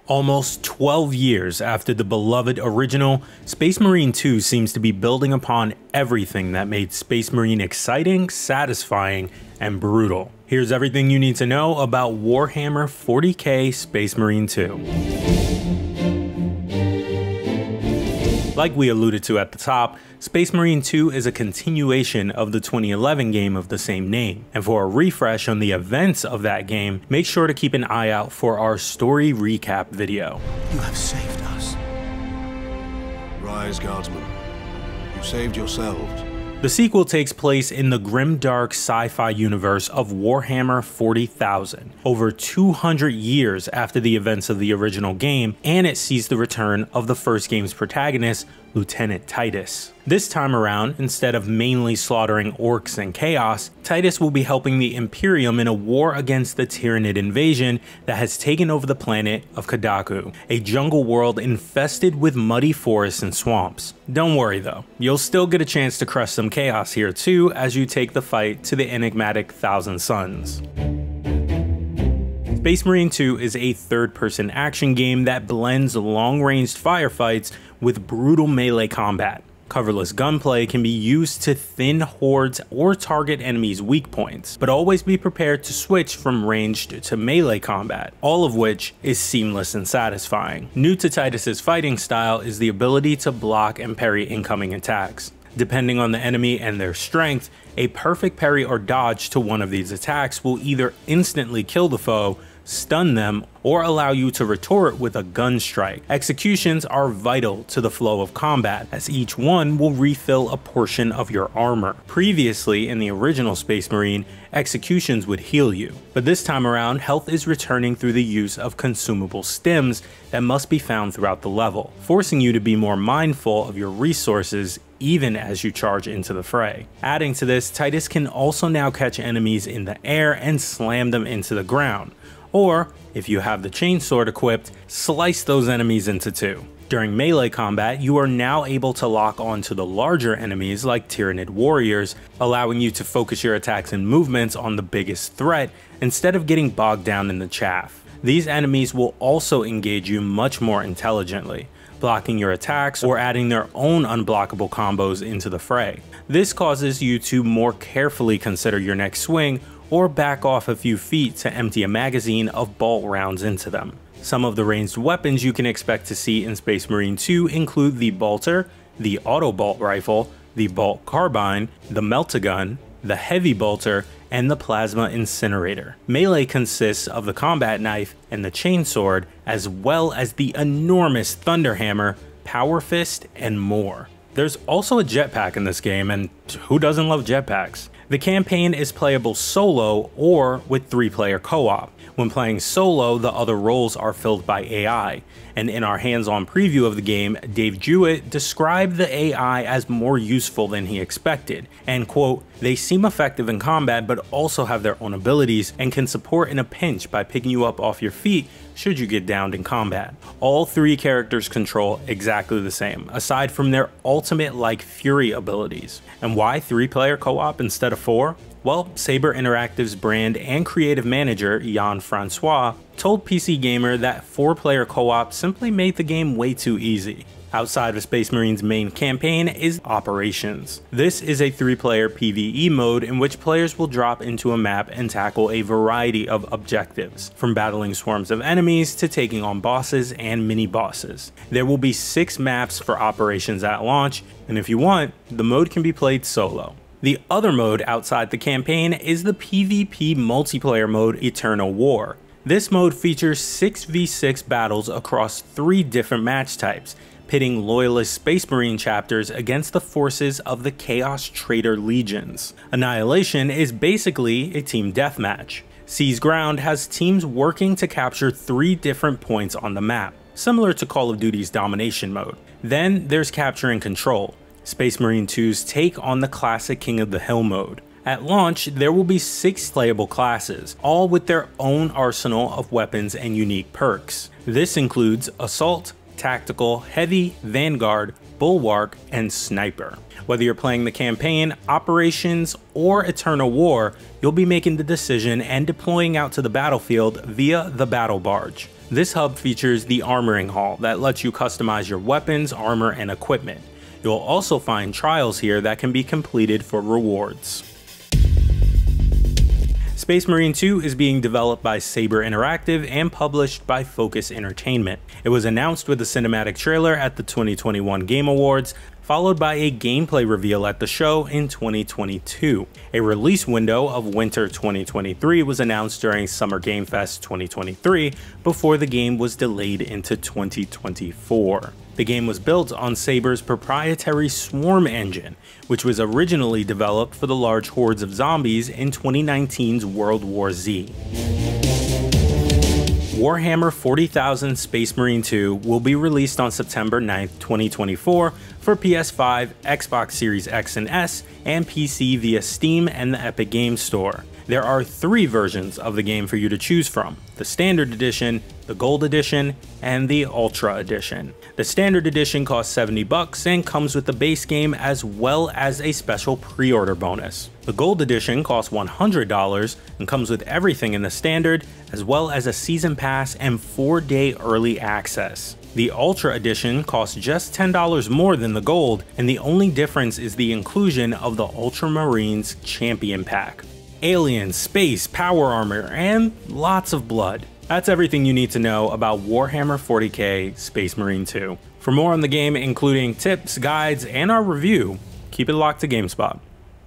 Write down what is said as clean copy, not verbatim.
Almost 12 years after the beloved original, Space Marine 2 seems to be building upon everything that made Space Marine exciting, satisfying, and brutal. Here's everything you need to know about Warhammer 40k Space Marine 2. Like we alluded to at the top, Space Marine 2 is a continuation of the 2011 game of the same name, and for a refresh on the events of that game, make sure to keep an eye out for our story recap video. You have saved us. Rise, Guardsmen. You saved yourselves. The sequel takes place in the grimdark sci-fi universe of Warhammer 40,000, over 200 years after the events of the original game, and it sees the return of the first game's protagonist, Lieutenant Titus. This time around, instead of mainly slaughtering orcs and chaos, Titus will be helping the Imperium in a war against the Tyranid invasion that has taken over the planet of Kadaku, a jungle world infested with muddy forests and swamps. Don't worry though, you'll still get a chance to crush some chaos here too as you take the fight to the enigmatic Thousand Suns. Space Marine 2 is a third-person action game that blends long-ranged firefights with brutal melee combat. Coverless gunplay can be used to thin hordes or target enemies' weak points, but always be prepared to switch from ranged to melee combat, all of which is seamless and satisfying. New to Titus's fighting style is the ability to block and parry incoming attacks. Depending on the enemy and their strength, a perfect parry or dodge to one of these attacks will either instantly kill the foe, stun them, or allow you to retort with a gun strike. Executions are vital to the flow of combat, as each one will refill a portion of your armor. Previously, in the original Space Marine, executions would heal you, but this time around, health is returning through the use of consumable stims that must be found throughout the level, forcing you to be more mindful of your resources even as you charge into the fray. Adding to this, Titus can also now catch enemies in the air and slam them into the ground. Or, if you have the chainsword equipped, slice those enemies into two. During melee combat, you are now able to lock onto the larger enemies like Tyranid warriors, allowing you to focus your attacks and movements on the biggest threat instead of getting bogged down in the chaff. These enemies will also engage you much more intelligently, blocking your attacks or adding their own unblockable combos into the fray. This causes you to more carefully consider your next swing or back off a few feet to empty a magazine of bolt rounds into them. Some of the ranged weapons you can expect to see in Space Marine 2 include the bolter, the auto bolt rifle, the bolt carbine, the melt-a-gun, the heavy bolter, and the plasma incinerator. Melee consists of the combat knife and the chainsword, as well as the enormous thunderhammer, power fist, and more. There's also a jetpack in this game, and who doesn't love jetpacks? The campaign is playable solo or with 3-player co-op. When playing solo, the other roles are filled by AI, and in our hands-on preview of the game, Dave Jewett described the AI as more useful than he expected, and quote, "They seem effective in combat but also have their own abilities and can support in a pinch by picking you up off your feet should you get downed in combat." All three characters control exactly the same, aside from their ultimate-like fury abilities. And why 3-player co-op instead of 4? Well, Saber Interactive's brand and creative manager, Jan Francois, told PC Gamer that 4-player co-op simply made the game way too easy. Outside of Space Marine's main campaign is Operations. This is a 3-player PvE mode in which players will drop into a map and tackle a variety of objectives, from battling swarms of enemies to taking on bosses and mini-bosses. There will be 6 maps for Operations at launch, and if you want, the mode can be played solo. The other mode outside the campaign is the PvP multiplayer mode Eternal War. This mode features 6v6 battles across 3 different match types, pitting loyalist Space Marine chapters against the forces of the Chaos Traitor Legions. Annihilation is basically a team deathmatch. Seize Ground has teams working to capture 3 different points on the map, similar to Call of Duty's Domination mode. Then there's Capture and Control, Space Marine 2's take on the classic King of the Hill mode. At launch, there will be 6 playable classes, all with their own arsenal of weapons and unique perks. This includes Assault, Tactical, Heavy, Vanguard, Bulwark, and Sniper. Whether you're playing the campaign, Operations, or Eternal War, you'll be making the decision and deploying out to the battlefield via the Battle Barge. This hub features the Armoring Hall that lets you customize your weapons, armor, and equipment. You'll also find trials here that can be completed for rewards. Space Marine 2 is being developed by Saber Interactive and published by Focus Entertainment. It was announced with a cinematic trailer at the 2021 Game Awards, followed by a gameplay reveal at the show in 2022. A release window of winter 2023 was announced during Summer Game Fest 2023 before the game was delayed into 2024. The game was built on Saber's proprietary Swarm engine, which was originally developed for the large hordes of zombies in 2019's World War Z. Warhammer 40,000 Space Marine 2 will be released on September 9, 2024 for PS5, Xbox Series X and S, and PC via Steam and the Epic Games Store. There are 3 versions of the game for you to choose from: the Standard Edition, the Gold Edition, and the Ultra Edition. The Standard Edition costs $70 and comes with the base game as well as a special pre-order bonus. The Gold Edition costs $100 and comes with everything in the Standard, as well as a Season Pass and 4-day early access. The Ultra Edition costs just $10 more than the Gold, and the only difference is the inclusion of the Ultramarines Champion Pack. Aliens, space, power armor, and lots of blood. That's everything you need to know about Warhammer 40k Space Marine 2. For more on the game, including tips, guides, and our review, keep it locked to GameSpot.